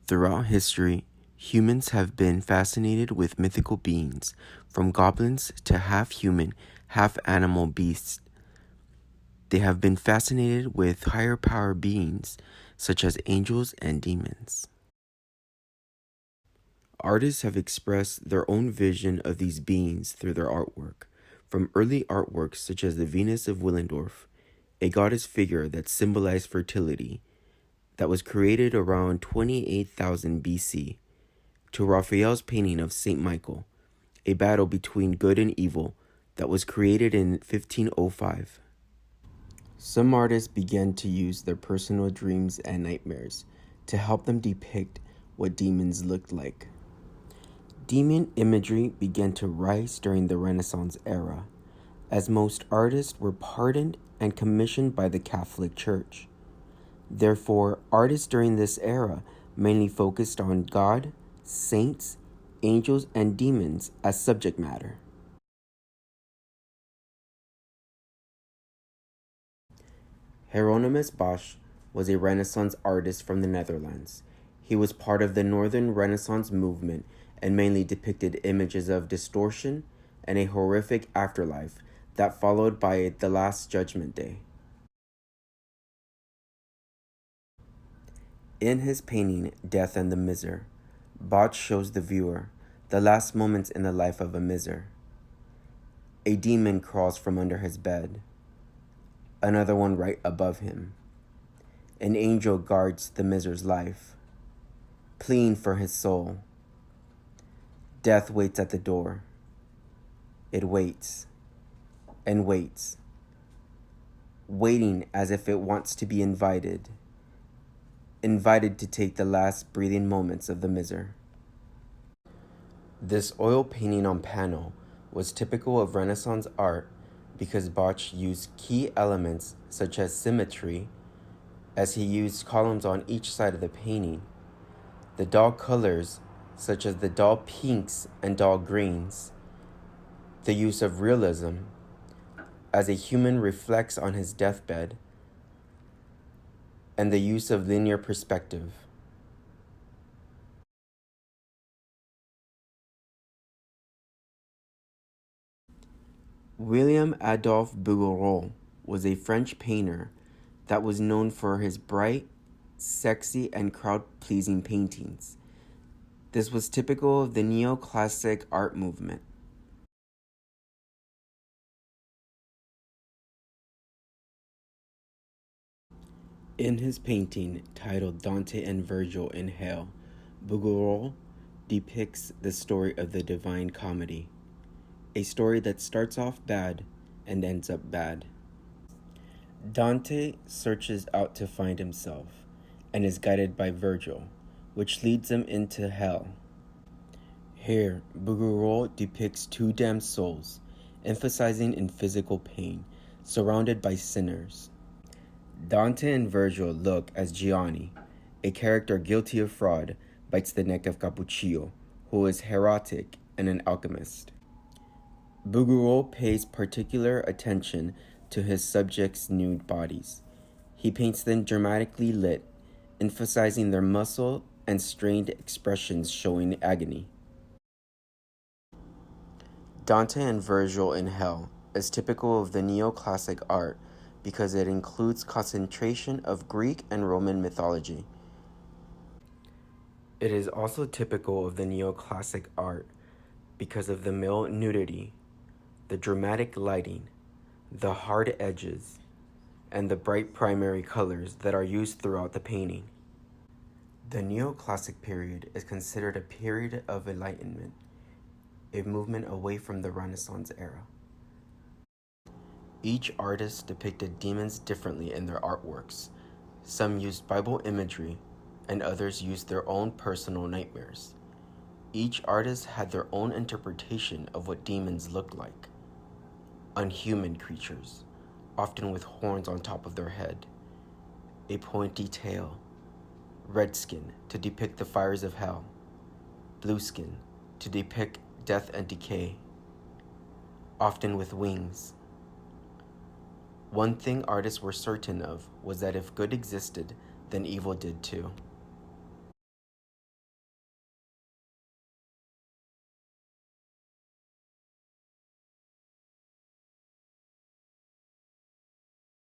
Throughout history, humans have been fascinated with mythical beings, from goblins to half-human, half-animal beasts. They have been fascinated with higher power beings, such as angels and demons. Artists have expressed their own vision of these beings through their artwork, from early artworks such as the Venus of Willendorf, a goddess figure that symbolized fertility, that was created around 28,000 BC, to Raphael's painting of Saint Michael, a battle between good and evil that was created in 1505. Some artists began to use their personal dreams and nightmares to help them depict what demons looked like. Demon imagery began to rise during the Renaissance era, as most artists were pardoned and commissioned by the Catholic Church. Therefore, artists during this era mainly focused on God, saints, angels, and demons as subject matter. Hieronymus Bosch was a Renaissance artist from the Netherlands. He was part of the Northern Renaissance movement and mainly depicted images of distortion and a horrific afterlife that followed by the Last Judgment Day. In his painting, Death and the Miser, Bosch shows the viewer the last moments in the life of a miser. A demon crawls from under his bed, another one right above him. An angel guards the miser's life, pleading for his soul. Death waits at the door. It waits and waits, waiting as if it wants to be invited to take the last breathing moments of the miser. This oil painting on panel was typical of Renaissance art because Bosch used key elements such as symmetry, as he used columns on each side of the painting, the dull colors such as the dull pinks and dull greens, the use of realism as a human reflects on his deathbed, and the use of linear perspective. William Adolphe Bouguereau was a French painter that was known for his bright, sexy, and crowd-pleasing paintings. This was typical of the neoclassic art movement. In his painting titled Dante and Virgil in Hell, Bouguereau depicts the story of the Divine Comedy, a story that starts off bad and ends up bad. Dante searches out to find himself and is guided by Virgil, which leads him into hell. Here, Bouguereau depicts two damned souls, emphasizing in physical pain, surrounded by sinners. Dante and Virgil look as Gianni, a character guilty of fraud, bites the neck of Cappuccio, who is heretic and an alchemist. Bouguereau pays particular attention to his subjects' nude bodies. He paints them dramatically lit, emphasizing their muscle and strained expressions showing agony. Dante and Virgil in Hell is typical of the neoclassic art because it includes concentration of Greek and Roman mythology. It is also typical of the neoclassic art because of the male nudity, the dramatic lighting, the hard edges, and the bright primary colors that are used throughout the painting. The neoclassic period is considered a period of enlightenment, a movement away from the Renaissance era. Each artist depicted demons differently in their artworks. Some used Bible imagery, and others used their own personal nightmares. Each artist had their own interpretation of what demons looked like. Unhuman creatures, often with horns on top of their head, a pointy tail, red skin to depict the fires of hell, blue skin to depict death and decay, often with wings. One thing artists were certain of was that if good existed, then evil did too.